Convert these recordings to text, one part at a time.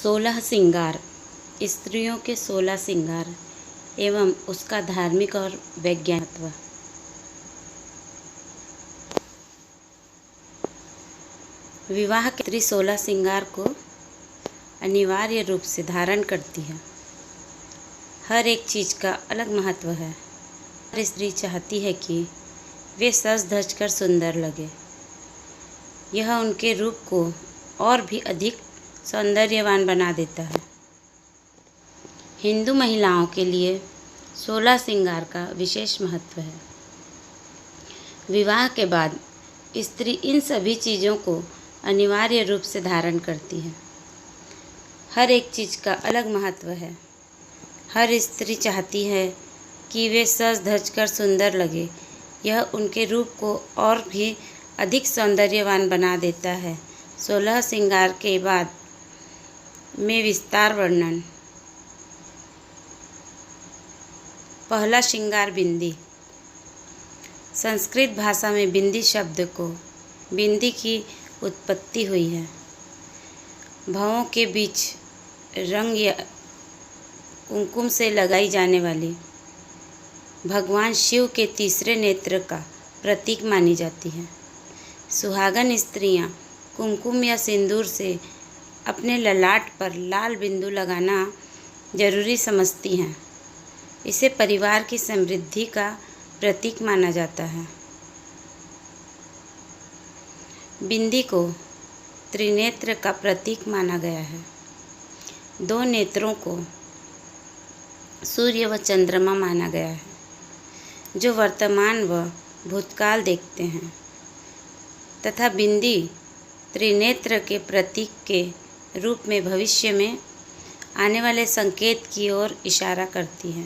16 श्रृंगार, स्त्रियों के 16 श्रृंगार एवं उसका धार्मिक और वैज्ञानिक महत्व। विवाह की स्त्री 16 श्रृंगार को अनिवार्य रूप से धारण करती है। हर एक चीज़ का अलग महत्व है। हर स्त्री चाहती है कि वे सज धज कर सुंदर लगे। यह उनके रूप को और भी अधिक सौंदर्यवान बना देता है। हिंदू महिलाओं के लिए 16 श्रृंगार का विशेष महत्व है। विवाह के बाद स्त्री इन सभी चीज़ों को अनिवार्य रूप से धारण करती है। हर एक चीज़ का अलग महत्व है। हर स्त्री चाहती है कि वे सज धज कर सुंदर लगे। यह उनके रूप को और भी अधिक सौंदर्यवान बना देता है। 16 श्रृंगार के बाद में विस्तार वर्णन। पहला श्रृंगार बिंदी। संस्कृत भाषा में बिंदी शब्द को बिंदी की उत्पत्ति हुई है। भवों के बीच रंग या कुमकुम से लगाई जाने वाली भगवान शिव के तीसरे नेत्र का प्रतीक मानी जाती है। सुहागन स्त्रियां कुमकुम या सिंदूर से अपने ललाट पर लाल बिंदु लगाना जरूरी समझती हैं। इसे परिवार की समृद्धि का प्रतीक माना जाता है। बिंदी को त्रिनेत्र का प्रतीक माना गया है। दो नेत्रों को सूर्य व चंद्रमा माना गया है, जो वर्तमान व भूतकाल देखते हैं, तथा बिंदी त्रिनेत्र के प्रतीक के रूप में भविष्य में आने वाले संकेत की ओर इशारा करती है।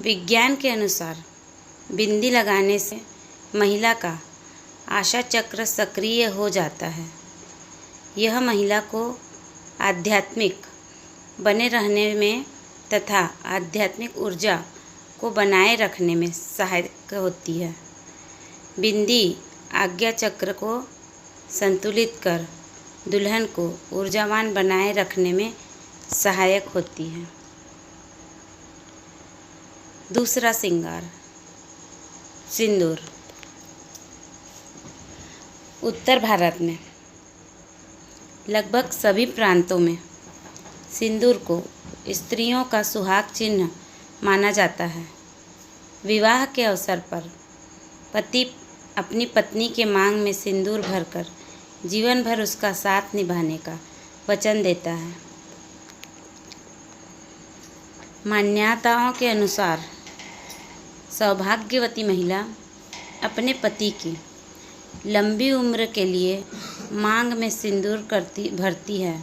विज्ञान के अनुसार बिंदी लगाने से महिला का आशा चक्र सक्रिय हो जाता है। यह महिला को आध्यात्मिक बने रहने में तथा आध्यात्मिक ऊर्जा को बनाए रखने में सहायक होती है। बिंदी आज्ञा चक्र को संतुलित कर दुल्हन को ऊर्जावान बनाए रखने में सहायक होती है। दूसरा श्रृंगार सिंदूर। उत्तर भारत में लगभग सभी प्रांतों में सिंदूर को स्त्रियों का सुहाग चिन्ह माना जाता है। विवाह के अवसर पर पति अपनी पत्नी के मांग में सिंदूर भरकर जीवन भर उसका साथ निभाने का वचन देता है। मान्यताओं के अनुसार सौभाग्यवती महिला अपने पति की लंबी उम्र के लिए मांग में सिंदूर भरती है।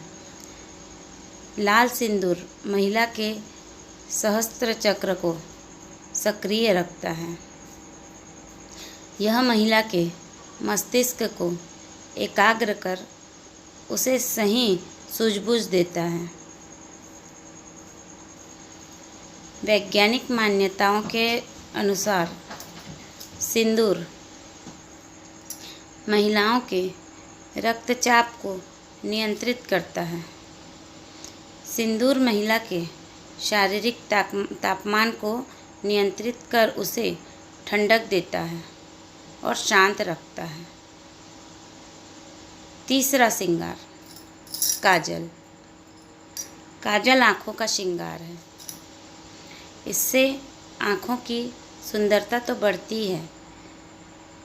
लाल सिंदूर महिला के सहस्त्र चक्र को सक्रिय रखता है। यह महिला के मस्तिष्क को एकाग्र कर उसे सही सूझबूझ देता है। वैज्ञानिक मान्यताओं के अनुसार सिंदूर महिलाओं के रक्तचाप को नियंत्रित करता है। सिंदूर महिला के शारीरिक तापमान को नियंत्रित कर उसे ठंडक देता है और शांत रखता है। तीसरा श्रृंगार काजल। काजल आँखों का श्रृंगार है। इससे आँखों की सुंदरता तो बढ़ती है।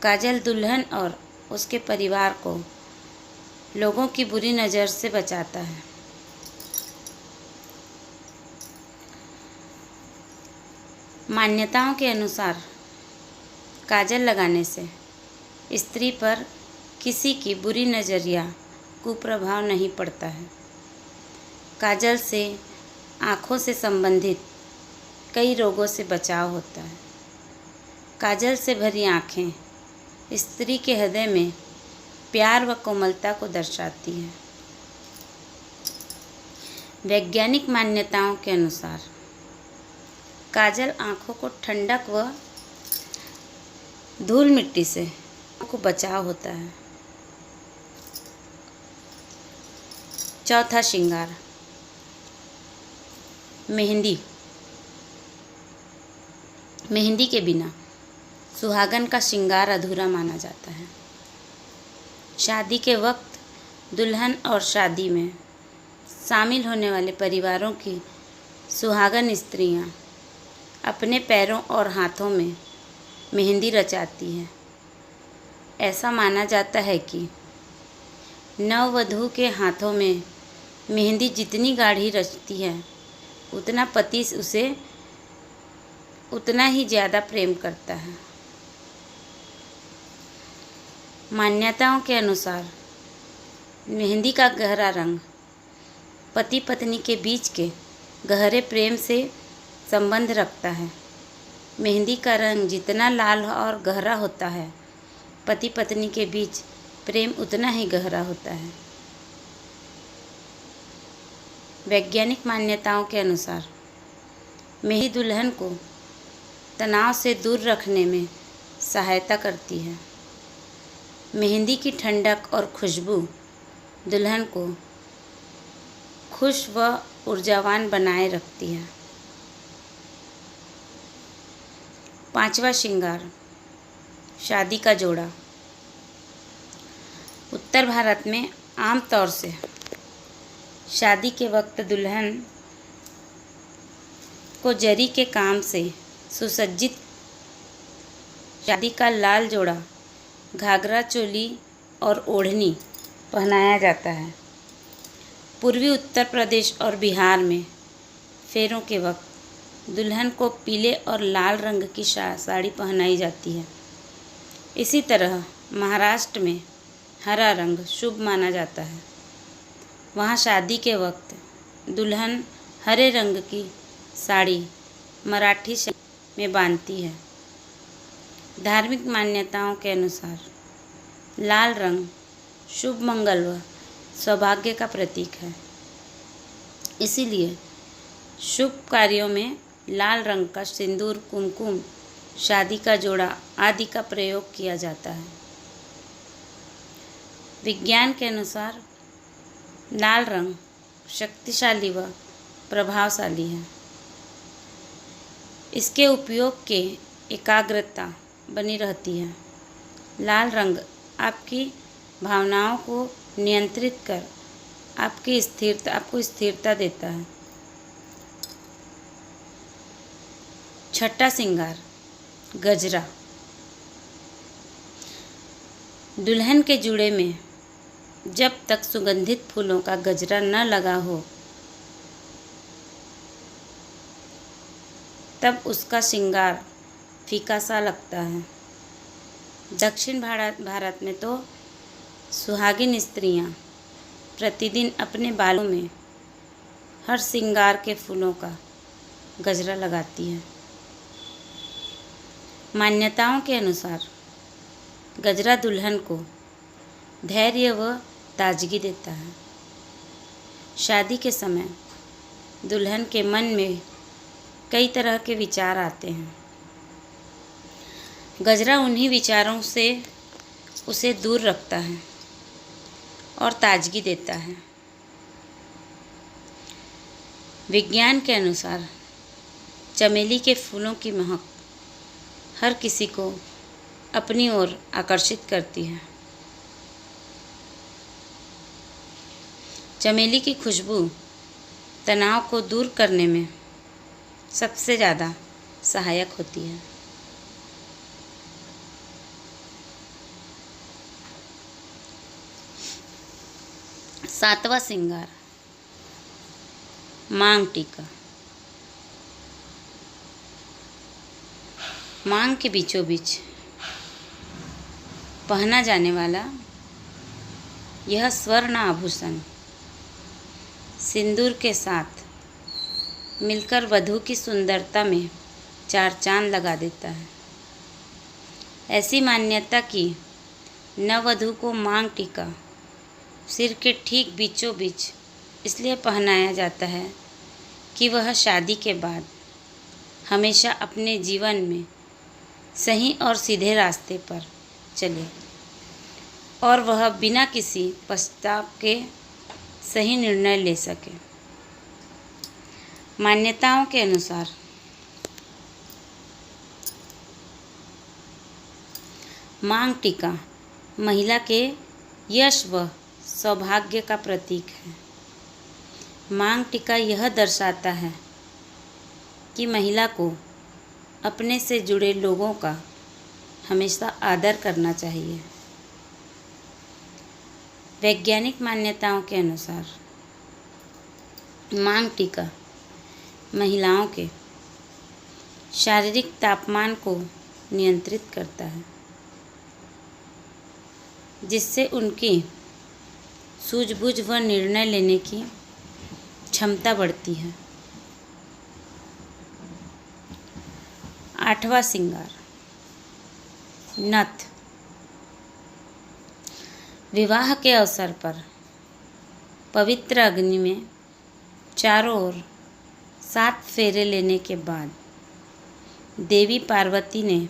काजल दुल्हन और उसके परिवार को लोगों की बुरी नज़र से बचाता है। मान्यताओं के अनुसार काजल लगाने से स्त्री पर किसी की बुरी नज़र या कुप्रभाव नहीं पड़ता है। काजल से आँखों से संबंधित कई रोगों से बचाव होता है। काजल से भरी आँखें स्त्री के हृदय में प्यार व कोमलता को दर्शाती हैं। वैज्ञानिक मान्यताओं के अनुसार काजल आँखों को ठंडक व धूल मिट्टी से को बचाव होता है। चौथा श्रृंगार, मेहंदी। मेहंदी के बिना सुहागन का श्रृंगार अधूरा माना जाता है। शादी के वक्त दुल्हन और शादी में शामिल होने वाले परिवारों की सुहागन स्त्रियां अपने पैरों और हाथों में मेहंदी रचाती हैं। ऐसा माना जाता है कि नववधू के हाथों में मेहंदी जितनी गाढ़ी रचती है उतना पति उसे उतना ही ज़्यादा प्रेम करता है। मान्यताओं के अनुसार मेहंदी का गहरा रंग पति पत्नी के बीच के गहरे प्रेम से संबंध रखता है। मेहंदी का रंग जितना लाल और गहरा होता है, पति पत्नी के बीच प्रेम उतना ही गहरा होता है। वैज्ञानिक मान्यताओं के अनुसार मेहंदी दुल्हन को तनाव से दूर रखने में सहायता करती है। मेहंदी की ठंडक और खुशबू दुल्हन को खुश व ऊर्जावान बनाए रखती है। पांचवा श्रृंगार, शादी का जोड़ा। उत्तर भारत में आम तौर से शादी के वक्त दुल्हन को जरी के काम से सुसज्जित शादी का लाल जोड़ा, घाघरा चोली और ओढ़नी पहनाया जाता है। पूर्वी उत्तर प्रदेश और बिहार में फेरों के वक्त दुल्हन को पीले और लाल रंग की साड़ी पहनाई जाती है। इसी तरह महाराष्ट्र में हरा रंग शुभ माना जाता है। वहाँ शादी के वक्त दुल्हन हरे रंग की साड़ी मराठी शैली में बांधती है। धार्मिक मान्यताओं के अनुसार लाल रंग शुभ, मंगल व सौभाग्य का प्रतीक है। इसीलिए शुभ कार्यों में लाल रंग का सिंदूर, कुमकुम, शादी का जोड़ा आदि का प्रयोग किया जाता है। विज्ञान के अनुसार लाल रंग शक्तिशाली व प्रभावशाली है। इसके उपयोग के एकाग्रता बनी रहती है। लाल रंग आपकी भावनाओं को नियंत्रित कर आपको स्थिरता देता है। छठा श्रृंगार, गजरा। दुल्हन के जूड़े में जब तक सुगंधित फूलों का गजरा न लगा हो तब उसका श्रृंगार फीका सा लगता है। दक्षिण भारत में तो सुहागिन स्त्रियां प्रतिदिन अपने बालों में हर श्रृंगार के फूलों का गजरा लगाती हैं। मान्यताओं के अनुसार गजरा दुल्हन को धैर्य व ताजगी देता है। शादी के समय दुल्हन के मन में कई तरह के विचार आते हैं। गजरा उन्हीं विचारों से उसे दूर रखता है और ताजगी देता है। विज्ञान के अनुसार चमेली के फूलों की महक हर किसी को अपनी ओर आकर्षित करती है। चमेली की खुशबू तनाव को दूर करने में सबसे ज़्यादा सहायक होती है। सातवां श्रृंगार, मांग टीका। मांग के बीचों बीच पहना जाने वाला यह स्वर्ण आभूषण सिंदूर के साथ मिलकर वधू की सुंदरता में चार चांद लगा देता है। ऐसी मान्यता कि नववधू को मांग टीका सिर के ठीक बीचों बीच इसलिए पहनाया जाता है कि वह शादी के बाद हमेशा अपने जीवन में सही और सीधे रास्ते पर चले और वह बिना किसी पछताव के सही निर्णय ले सके। मान्यताओं के अनुसार मांग टीका महिला के यश व सौभाग्य का प्रतीक है। मांग टीका यह दर्शाता है कि महिला को अपने से जुड़े लोगों का हमेशा आदर करना चाहिए। वैज्ञानिक मान्यताओं के अनुसार मांग टीका महिलाओं के शारीरिक तापमान को नियंत्रित करता है, जिससे उनकी सूझबूझ व निर्णय लेने की क्षमता बढ़ती है। 8वां श्रृंगार नथ। विवाह के अवसर पर पवित्र अग्नि में चारों ओर 7 फेरे लेने के बाद देवी पार्वती ने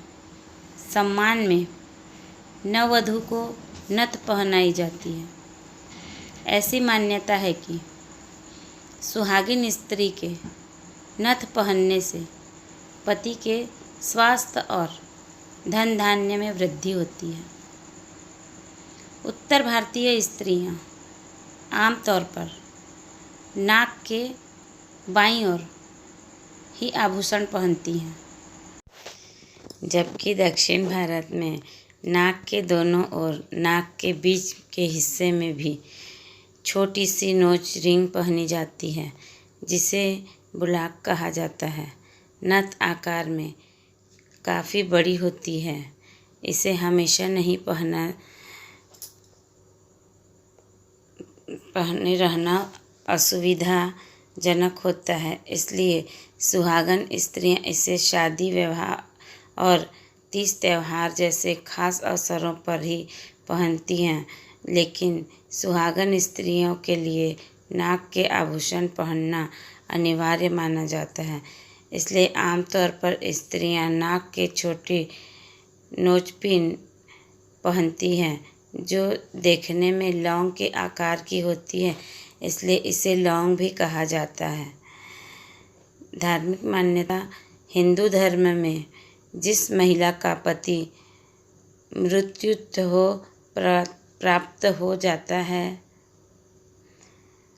सम्मान में नववधू को नथ पहनाई जाती है। ऐसी मान्यता है कि सुहागिन स्त्री के नथ पहनने से पति के स्वास्थ्य और धन धान्य में वृद्धि होती है। उत्तर भारतीय स्त्रियां आमतौर पर नाक के बाईं ओर ही आभूषण पहनती हैं, जबकि दक्षिण भारत में नाक के दोनों ओर नाक के बीच के हिस्से में भी छोटी सी नोच रिंग पहनी जाती है, जिसे बुलाक कहा जाता है। नथ आकार में काफ़ी बड़ी होती है। इसे हमेशा नहीं पहने रहना असुविधाजनक होता है, इसलिए सुहागन स्त्रियां इसे शादी, विवाह और तीज त्योहार जैसे खास अवसरों पर ही पहनती हैं। लेकिन सुहागन स्त्रियों के लिए नाक के आभूषण पहनना अनिवार्य माना जाता है, इसलिए आमतौर पर स्त्रियां नाक के छोटी नोचपिन पहनती हैं, जो देखने में लौंग के आकार की होती है, इसलिए इसे लौंग भी कहा जाता है। धार्मिक मान्यता हिंदू धर्म में जिस महिला का पति मृत्यु प्राप्त हो जाता है,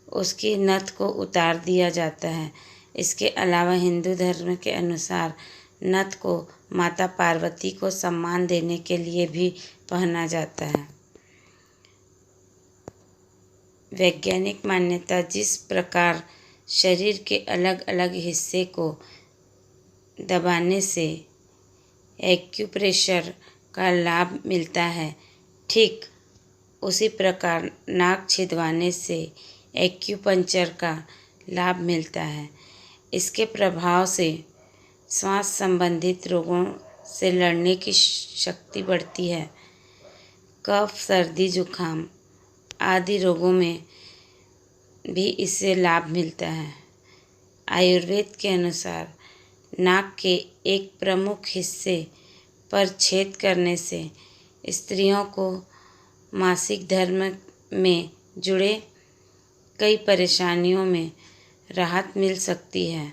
उसकी नथ को उतार दिया जाता है। इसके अलावा हिंदू धर्म के अनुसार नथ को माता पार्वती को सम्मान देने के लिए भी पहना जाता है। वैज्ञानिक मान्यता जिस प्रकार शरीर के अलग अलग हिस्से को दबाने से एक्यूप्रेशर का लाभ मिलता है, ठीक उसी प्रकार नाक छिदवाने से एक्यूपंक्चर का लाभ मिलता है। इसके प्रभाव से श्वास संबंधित रोगों से लड़ने की शक्ति बढ़ती है। कफ, सर्दी, जुखाम आदि रोगों में भी इससे लाभ मिलता है। आयुर्वेद के अनुसार नाक के एक प्रमुख हिस्से पर छेद करने से स्त्रियों को मासिक धर्म में जुड़े कई परेशानियों में राहत मिल सकती है।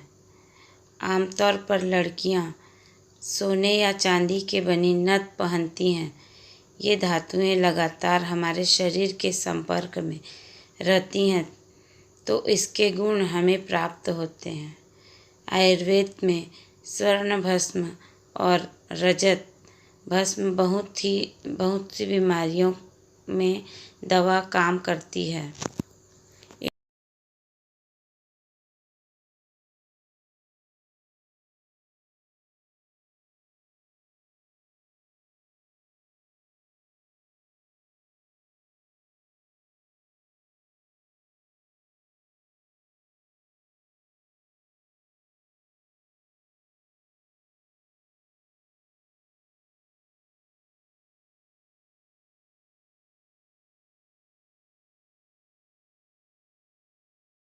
आमतौर पर लड़कियां सोने या चांदी के बनी नथ पहनती हैं। ये धातुएं लगातार हमारे शरीर के संपर्क में रहती हैं, तो इसके गुण हमें प्राप्त होते हैं। आयुर्वेद में स्वर्ण भस्म और रजत भस्म बहुत सी बीमारियों में दवा काम करती है।